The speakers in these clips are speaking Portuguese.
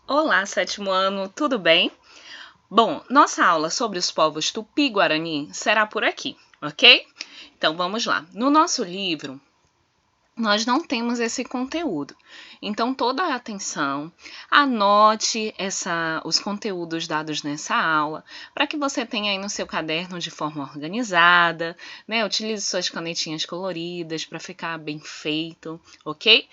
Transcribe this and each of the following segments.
Olá, sétimo ano, tudo bem? Bom, nossa aula sobre os povos Tupi-Guarani será por aqui, ok? Então vamos lá. No nosso livro, nós não temos esse conteúdo. Então, toda a atenção, anote os conteúdos dados nessa aula, para que você tenha aí no seu caderno de forma organizada, né? Utilize suas canetinhas coloridas para ficar bem feito, ok?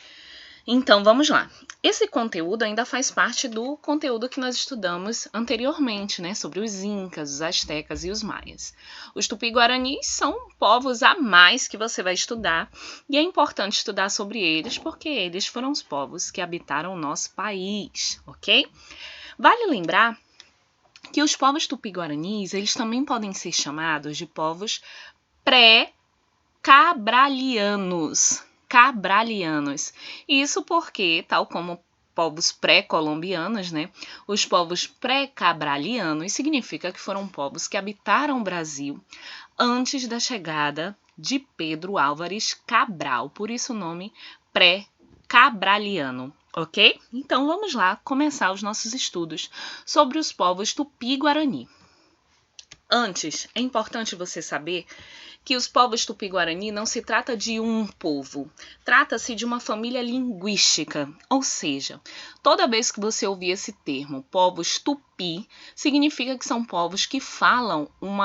Então, vamos lá. Esse conteúdo ainda faz parte do conteúdo que nós estudamos anteriormente, né? Sobre os incas, os astecas e os maias. Os tupi-guaranis são povos a mais que você vai estudar e é importante estudar sobre eles porque eles foram os povos que habitaram o nosso país, ok? Vale lembrar que os povos tupi-guaranis, eles também podem ser chamados de povos pré-cabralianos. Isso porque, tal como povos pré-colombianos, né? Os povos pré-cabralianos significa que foram povos que habitaram o Brasil antes da chegada de Pedro Álvares Cabral, por isso o nome pré-cabraliano, ok? Então vamos lá começar os nossos estudos sobre os povos Tupi-Guarani. Antes, é importante você saber que os povos Tupi-Guarani não se trata de um povo, trata-se de uma família linguística, ou seja, toda vez que você ouvir esse termo, povos Tupi, significa que são povos que falam um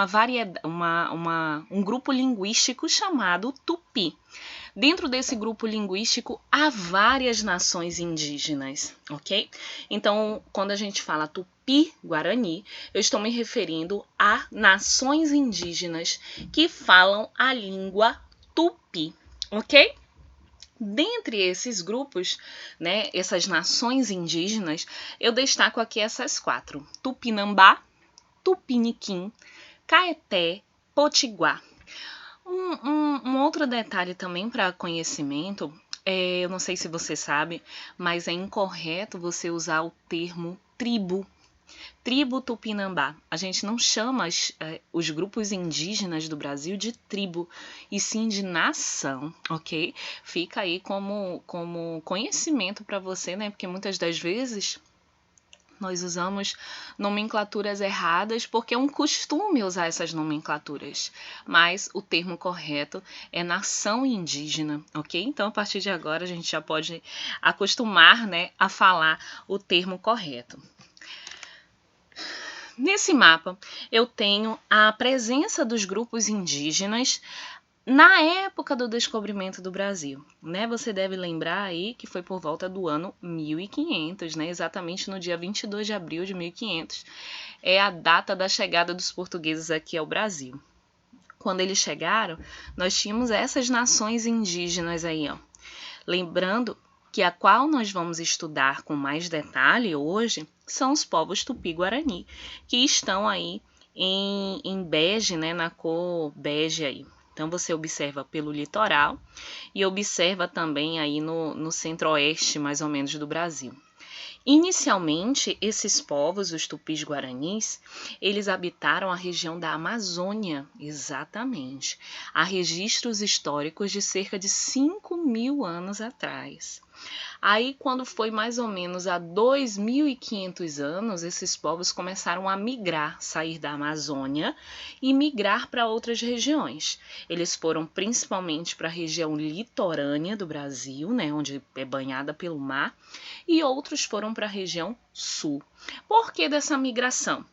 grupo linguístico chamado Tupi. Dentro desse grupo linguístico há várias nações indígenas, ok? Então, quando a gente fala Tupi-Guarani, eu estou me referindo a nações indígenas que falam a língua Tupi, ok? Dentre esses grupos, né, essas nações indígenas, eu destaco aqui essas 4: Tupinambá, Tupiniquim, Caeté, Potiguar. Um outro detalhe também para conhecimento, eu não sei se você sabe, mas é incorreto você usar o termo tribo. Tribo Tupinambá. A gente não chama os grupos indígenas do Brasil de tribo, e sim de nação, ok? Fica aí como conhecimento para você, né? Porque muitas das vezes nós usamos nomenclaturas erradas porque é um costume usar essas nomenclaturas, mas o termo correto é nação indígena, ok? Então, a partir de agora, a gente já pode acostumar, né, a falar o termo correto. Nesse mapa, eu tenho a presença dos grupos indígenas na época do descobrimento do Brasil, né? Você deve lembrar aí que foi por volta do ano 1500, né? Exatamente no dia 22 de abril de 1500, é a data da chegada dos portugueses aqui ao Brasil. Quando eles chegaram, nós tínhamos essas nações indígenas aí, ó. Lembrando que a qual nós vamos estudar com mais detalhe hoje são os povos Tupi-Guarani, que estão aí em bege, né? Na cor bege aí. Então, você observa pelo litoral e observa também aí no centro-oeste, mais ou menos, do Brasil. Inicialmente, esses povos, os tupis-guaranis, eles habitaram a região da Amazônia, exatamente. Há registros históricos de cerca de 5.000 anos atrás. Aí, quando foi mais ou menos há 2.500 anos, esses povos começaram a migrar, sair da Amazônia e migrar para outras regiões. Eles foram principalmente para a região litorânea do Brasil, né, onde é banhada pelo mar, e outros foram para a região sul. Por que dessa migração?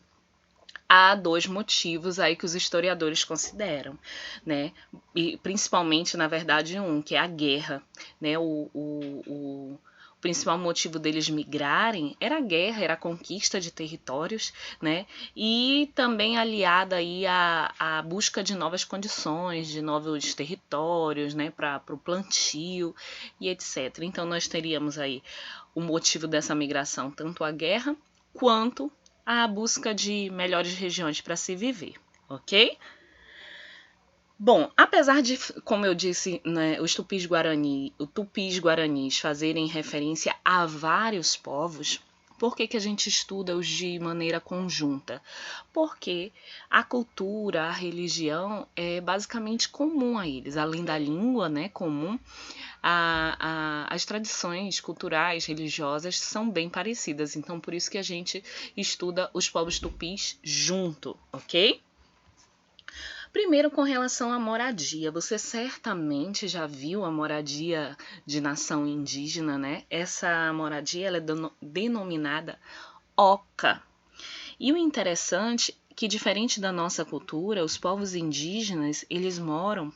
Há 2 motivos aí que os historiadores consideram, né? E principalmente, na verdade, que é a guerra, né? O principal motivo deles migrarem era a guerra, era a conquista de territórios, né? E também aliada aí à busca de novas condições, de novos territórios, né? Para o plantio e etc. Então, nós teríamos aí o motivo dessa migração, tanto a guerra quanto a busca de melhores regiões para se viver, ok? Bom, apesar de, como eu disse, né, os tupis-guaranis fazerem referência a vários povos, Por que a gente estuda-os de maneira conjunta? Porque a cultura, a religião é basicamente comum a eles, além da língua, né, comum, as tradições culturais, religiosas são bem parecidas. Então, por isso que a gente estuda os povos tupis junto, ok? Primeiro, com relação à moradia, você certamente já viu a moradia de nação indígena, né? Essa moradia ela é denominada oca. E o interessante é que, diferente da nossa cultura, os povos indígenas, eles moram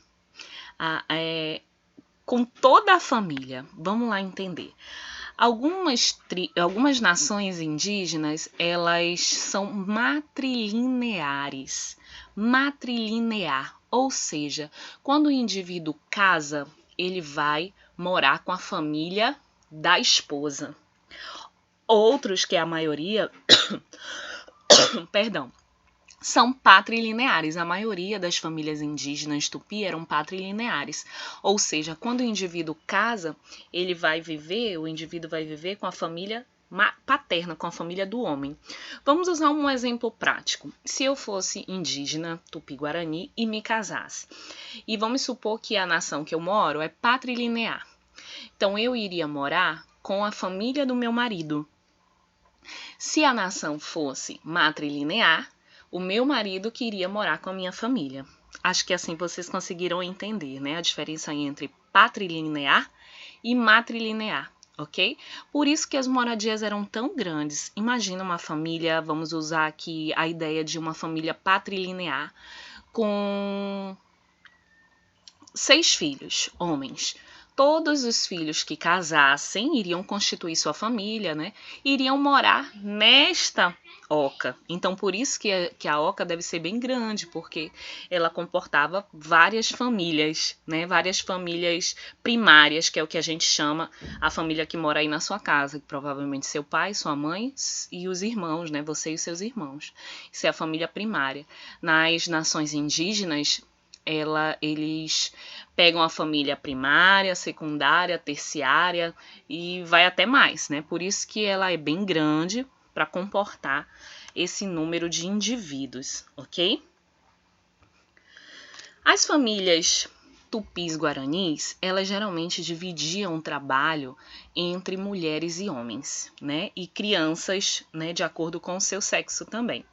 com toda a família. Vamos lá entender. Algumas nações indígenas, elas são matrilineares. Matrilinear, ou seja, quando o indivíduo casa, ele vai morar com a família da esposa. Outros, que é a maioria, perdão, são patrilineares. A maioria das famílias indígenas tupi eram patrilineares. Ou seja, quando o indivíduo casa, o indivíduo vai viver com a família paterna, com a família do homem. Vamos usar um exemplo prático. Se eu fosse indígena tupi-guarani e me casasse, e vamos supor que a nação que eu moro é patrilinear. Então, eu iria morar com a família do meu marido. Se a nação fosse matrilinear, o meu marido queria morar com a minha família. Acho que assim vocês conseguiram entender, né? A diferença entre patrilinear e matrilinear, ok? Por isso que as moradias eram tão grandes. Imagina uma família, vamos usar aqui a ideia de uma família patrilinear com 6 filhos, homens. Todos os filhos que casassem iriam constituir sua família, né? Iriam morar nesta oca. Então, por isso que a oca deve ser bem grande, porque ela comportava várias famílias, né? Várias famílias primárias, que é o que a gente chama a família que mora aí na sua casa, que provavelmente seu pai, sua mãe e os irmãos, né? Você e os seus irmãos. Isso é a família primária. Nas nações indígenas, eles pegam a família primária, secundária, terciária e vai até mais, né? Por isso que ela é bem grande para comportar esse número de indivíduos, ok? As famílias tupis-guaranis, elas geralmente dividiam o trabalho entre mulheres e homens, né? E crianças, né? De acordo com o seu sexo também.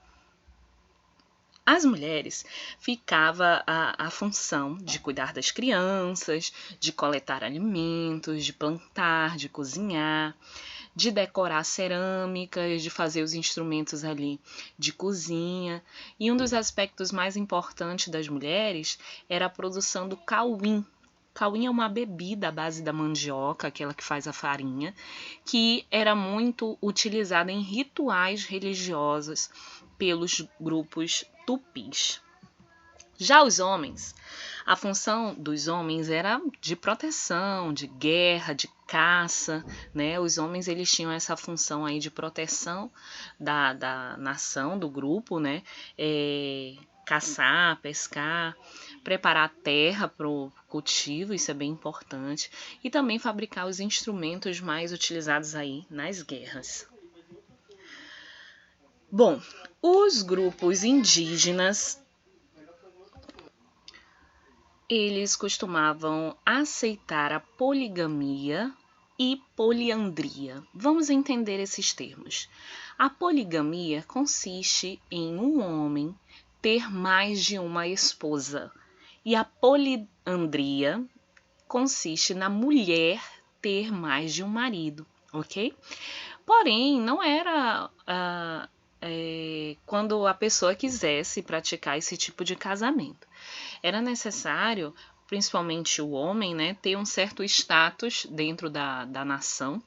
As mulheres ficava a função de cuidar das crianças, de coletar alimentos, de plantar, de cozinhar, de decorar cerâmicas, de fazer os instrumentos ali de cozinha. E um dos aspectos mais importantes das mulheres era a produção do cauim. Cauim é uma bebida à base da mandioca, aquela que faz a farinha, que era muito utilizada em rituais religiosos pelos grupos tupis. Já os homens, a função dos homens era de proteção, de guerra, de caça, né? Os homens eles tinham essa função aí de proteção da nação, do grupo, né? Caçar, pescar, preparar a terra para o cultivo, isso é bem importante, e também fabricar os instrumentos mais utilizados aí nas guerras. Bom, os grupos indígenas, eles costumavam aceitar a poligamia e poliandria. Vamos entender esses termos. A poligamia consiste em um homem ter mais de uma esposa, e a poliandria consiste na mulher ter mais de um marido, ok? Porém, não era quando a pessoa quisesse praticar esse tipo de casamento. Era necessário, principalmente o homem, né, ter um certo status dentro da nação,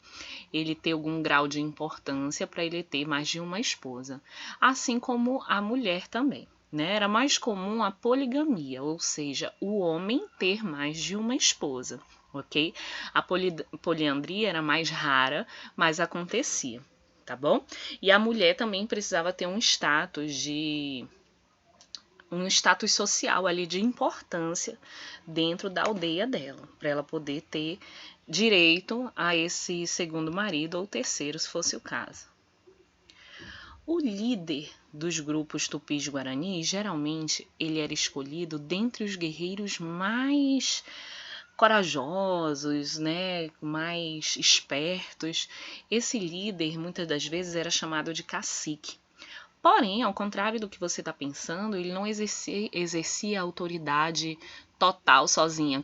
ele ter algum grau de importância para ele ter mais de uma esposa, assim como a mulher também. Né? Era mais comum a poligamia, ou seja, o homem ter mais de uma esposa, ok? A poliandria era mais rara, mas acontecia, tá bom? E a mulher também precisava ter um status social ali de importância dentro da aldeia dela, para ela poder ter direito a esse segundo marido ou terceiro, se fosse o caso. O líder dos grupos tupis-guaranis, geralmente, ele era escolhido dentre os guerreiros mais corajosos, né, mais espertos. Esse líder, muitas das vezes, era chamado de cacique. Porém, ao contrário do que você está pensando, ele não exercia autoridade total sozinho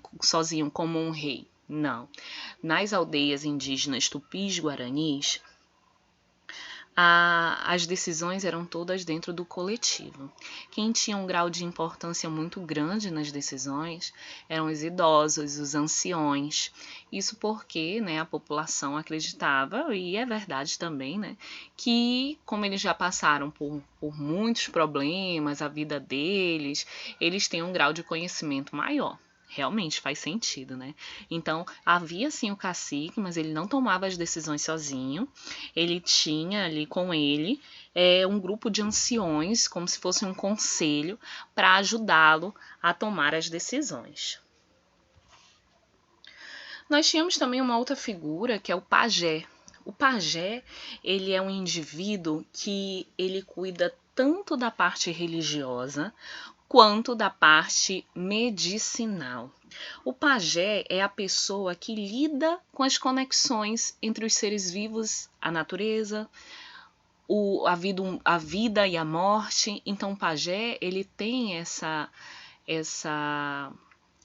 como um rei. Não. Nas aldeias indígenas tupis-guaranis, as decisões eram todas dentro do coletivo. Quem tinha um grau de importância muito grande nas decisões eram os idosos, os anciões. Isso porque, né, a população acreditava, e é verdade também, né, que como eles já passaram por muitos problemas, a vida deles, eles têm um grau de conhecimento maior. Realmente faz sentido, né? Então, havia sim o cacique, mas ele não tomava as decisões sozinho. Ele tinha ali com ele um grupo de anciões, como se fosse um conselho, para ajudá-lo a tomar as decisões. Nós tínhamos também uma outra figura, que é o pajé. O pajé, ele é um indivíduo que ele cuida tanto da parte religiosa quanto da parte medicinal. O pajé é a pessoa que lida com as conexões entre os seres vivos, a natureza, a vida e a morte. Então, o pajé, ele tem essa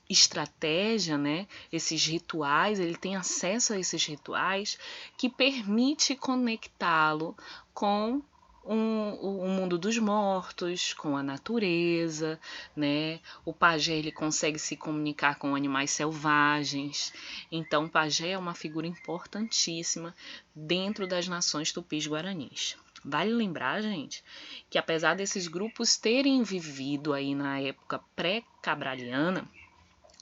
estratégia, né? Esses rituais, ele tem acesso a esses rituais que permite conectá-lo com o mundo dos mortos, com a natureza, né? O pajé, ele consegue se comunicar com animais selvagens. Então, o pajé é uma figura importantíssima dentro das nações tupis-guaranis. Vale lembrar, gente, que apesar desses grupos terem vivido aí na época pré-cabraliana,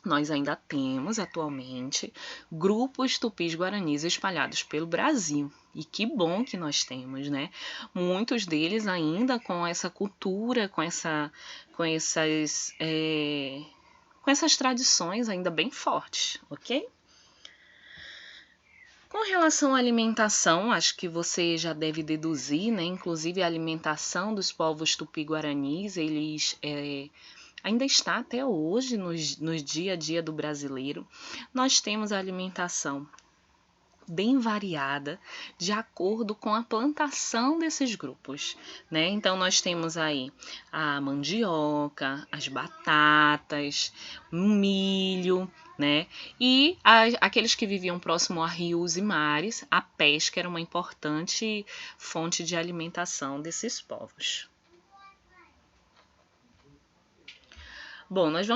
nós ainda temos atualmente grupos tupis-guaranis espalhados pelo Brasil. E que bom que nós temos, né? Muitos deles ainda com essa cultura, com essas tradições ainda bem fortes, ok? Com relação à alimentação, acho que você já deve deduzir, né? Inclusive a alimentação dos povos tupi-guaranis, eles ainda está até hoje no dia a dia do brasileiro. Nós temos a alimentação bem variada de acordo com a plantação desses grupos, né? Então nós temos aí a mandioca, as batatas, o milho, né? E aqueles que viviam próximo a rios e mares, a pesca era uma importante fonte de alimentação desses povos. Bom, nós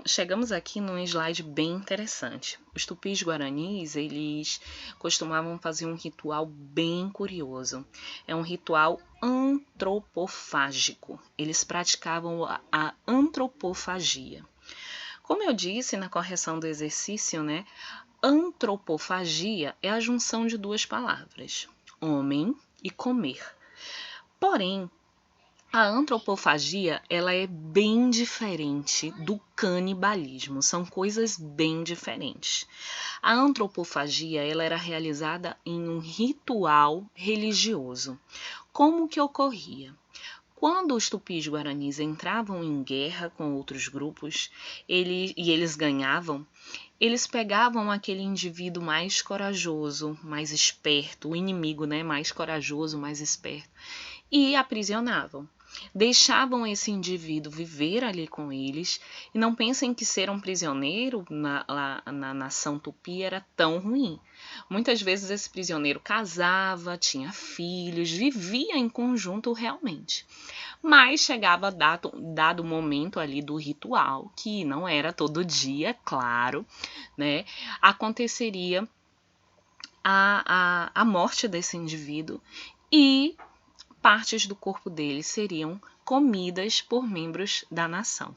chegamos aqui num slide bem interessante. Os tupis-guaranis, eles costumavam fazer um ritual bem curioso. É um ritual antropofágico. Eles praticavam a antropofagia. Como eu disse na correção do exercício, né? Antropofagia é a junção de duas palavras, homem e comer. Porém, a antropofagia, ela é bem diferente do canibalismo, são coisas bem diferentes. A antropofagia, ela era realizada em um ritual religioso. Como que ocorria? Quando os tupis-guaranis entravam em guerra com outros grupos e eles ganhavam, eles pegavam aquele indivíduo mais corajoso, mais esperto, o inimigo, né, mais corajoso, mais esperto, e aprisionavam. Deixavam esse indivíduo viver ali com eles e não pensem que ser um prisioneiro na nação tupi era tão ruim. Muitas vezes esse prisioneiro casava, tinha filhos, vivia em conjunto realmente. Mas chegava dado o momento ali do ritual, que não era todo dia, claro, né? Aconteceria a morte desse indivíduo e partes do corpo dele seriam comidas por membros da nação.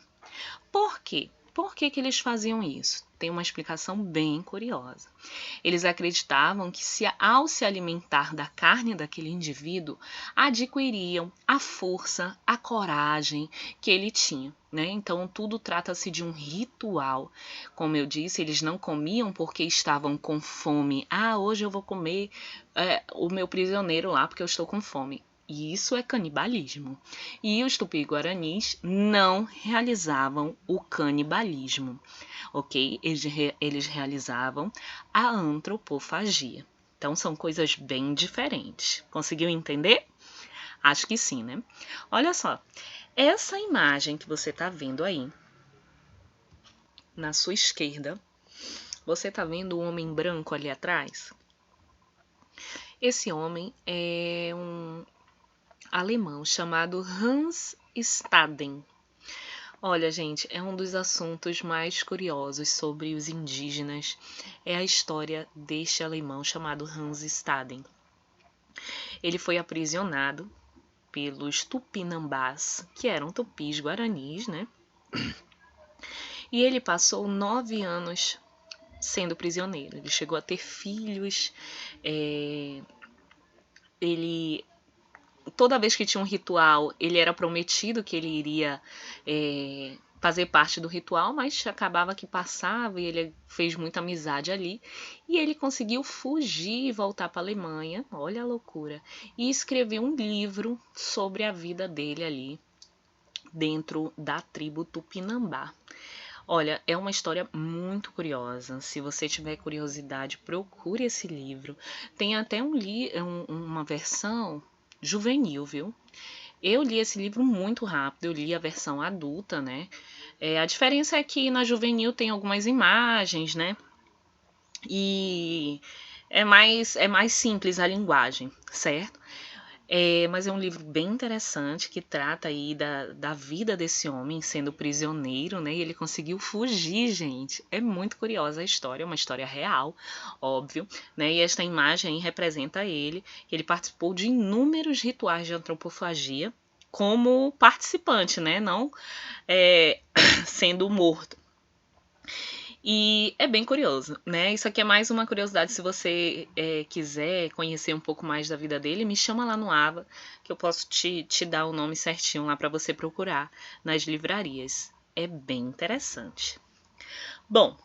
Por quê? Por que eles faziam isso? Tem uma explicação bem curiosa. Eles acreditavam que ao se alimentar da carne daquele indivíduo, adquiriam a força, a coragem que ele tinha, né? Então tudo trata-se de um ritual. Como eu disse, eles não comiam porque estavam com fome. Hoje eu vou comer o meu prisioneiro lá porque eu estou com fome. E isso é canibalismo. E os tupi-guaranis não realizavam o canibalismo, ok? Eles realizavam a antropofagia. Então, são coisas bem diferentes. Conseguiu entender? Acho que sim, né? Olha só, essa imagem que você está vendo aí, na sua esquerda, você está vendo um homem branco ali atrás? Esse homem é um alemão chamado Hans Staden. Olha, gente, é um dos assuntos mais curiosos sobre os indígenas, é a história deste alemão chamado Hans Staden. Ele foi aprisionado pelos tupinambás, que eram tupis guaranis, né? E ele passou 9 anos sendo prisioneiro. Ele chegou a ter filhos, toda vez que tinha um ritual, ele era prometido que ele iria fazer parte do ritual, mas acabava que passava e ele fez muita amizade ali. E ele conseguiu fugir e voltar para a Alemanha, olha a loucura, e escrever um livro sobre a vida dele ali dentro da tribo Tupinambá. Olha, é uma história muito curiosa. Se você tiver curiosidade, procure esse livro. Tem até uma versão juvenil, viu? Eu li esse livro muito rápido, eu li a versão adulta, né? A diferença é que na juvenil tem algumas imagens, né? E é mais simples a linguagem, certo? Mas é um livro bem interessante que trata aí da vida desse homem sendo prisioneiro, né? E ele conseguiu fugir, gente. É muito curiosa a história, é uma história real, óbvio, né? E esta imagem aí representa ele, que ele participou de inúmeros rituais de antropofagia como participante, né? Não sendo morto. E é bem curioso, né? Isso aqui é mais uma curiosidade. Se você quiser conhecer um pouco mais da vida dele, me chama lá no Ava, que eu posso te dar o nome certinho lá para você procurar nas livrarias. É bem interessante. Bom,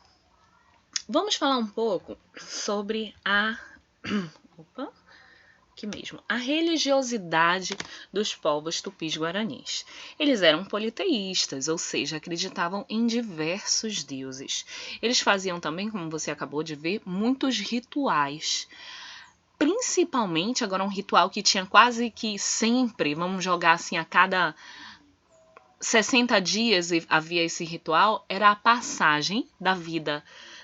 vamos falar um pouco sobre a religiosidade dos povos tupis-guaranis. Eles eram politeístas, ou seja, acreditavam em diversos deuses. Eles faziam também, como você acabou de ver, muitos rituais. Principalmente, agora um ritual que tinha quase que sempre, vamos jogar assim, a cada 60 dias havia esse ritual, era a passagem da vida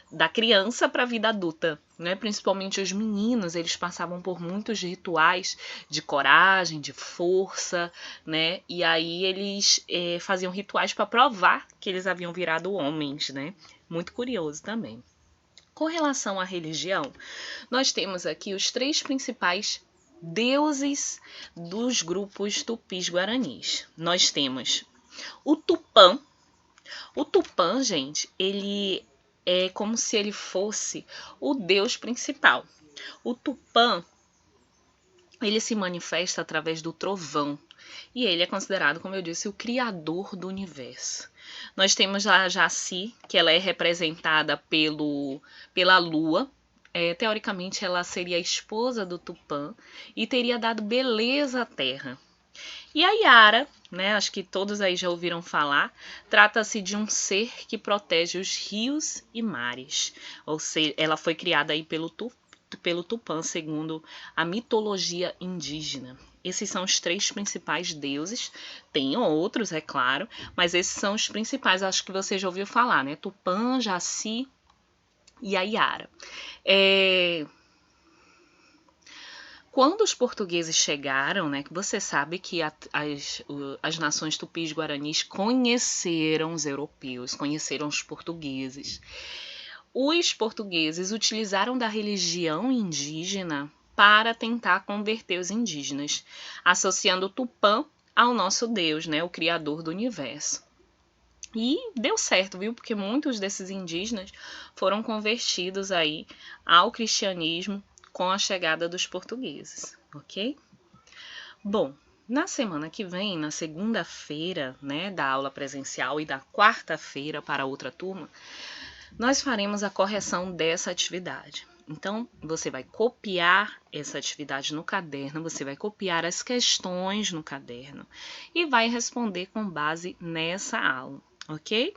da criança para a vida adulta, né? Principalmente os meninos, eles passavam por muitos rituais de coragem, de força, né? E aí eles faziam rituais para provar que eles haviam virado homens, né? Muito curioso também. Com relação à religião, nós temos aqui os 3 principais deuses dos grupos tupis-guaranis. Nós temos o Tupã. O Tupã, gente, ele é como se ele fosse o deus principal. O Tupã, ele se manifesta através do trovão. E ele é considerado, como eu disse, o criador do universo. Nós temos a Jaci, que ela é representada pela lua. Teoricamente, ela seria a esposa do Tupã e teria dado beleza à terra. E a Yara, né, acho que todos aí já ouviram falar, trata-se de um ser que protege os rios e mares. Ou seja, ela foi criada aí pelo Tupã, segundo a mitologia indígena. Esses são os 3 principais deuses. Tem outros, é claro, mas esses são os principais, acho que você já ouviu falar, né? Tupã, Jaci e a Yara. Quando os portugueses chegaram, né, que você sabe que as nações tupis-guaranis conheceram os europeus, conheceram os portugueses. Os portugueses utilizaram da religião indígena para tentar converter os indígenas, associando o Tupã ao nosso Deus, né, o criador do universo. E deu certo, viu? Porque muitos desses indígenas foram convertidos aí ao cristianismo com a chegada dos portugueses, ok? Bom, na semana que vem, na segunda-feira, né, da aula presencial e da quarta-feira para outra turma, nós faremos a correção dessa atividade. Então, você vai copiar essa atividade no caderno, você vai copiar as questões no caderno e vai responder com base nessa aula, ok?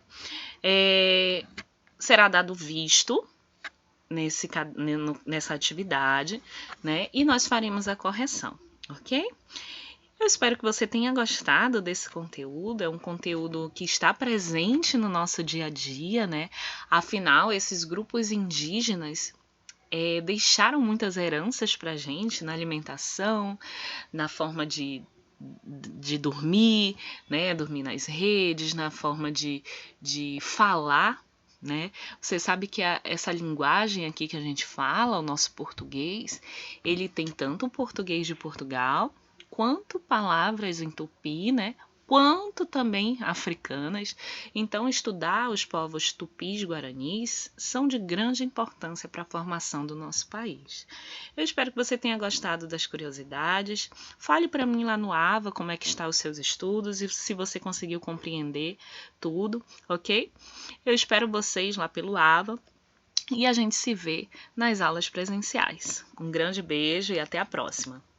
Será dado visto nessa atividade, né? E nós faremos a correção, ok? Eu espero que você tenha gostado desse conteúdo, é um conteúdo que está presente no nosso dia a dia, né? Afinal, esses grupos indígenas deixaram muitas heranças para a gente na alimentação, na forma de dormir, né? Dormir nas redes, na forma de falar, né? Você sabe que essa linguagem aqui que a gente fala, o nosso português, ele tem tanto o português de Portugal, quanto palavras em tupi, né? Quanto também africanas. Então, estudar os povos tupis guaranis são de grande importância para a formação do nosso país. Eu espero que você tenha gostado das curiosidades. Fale para mim lá no AVA como é que estão os seus estudos e se você conseguiu compreender tudo, ok? Eu espero vocês lá pelo AVA e a gente se vê nas aulas presenciais. Um grande beijo e até a próxima!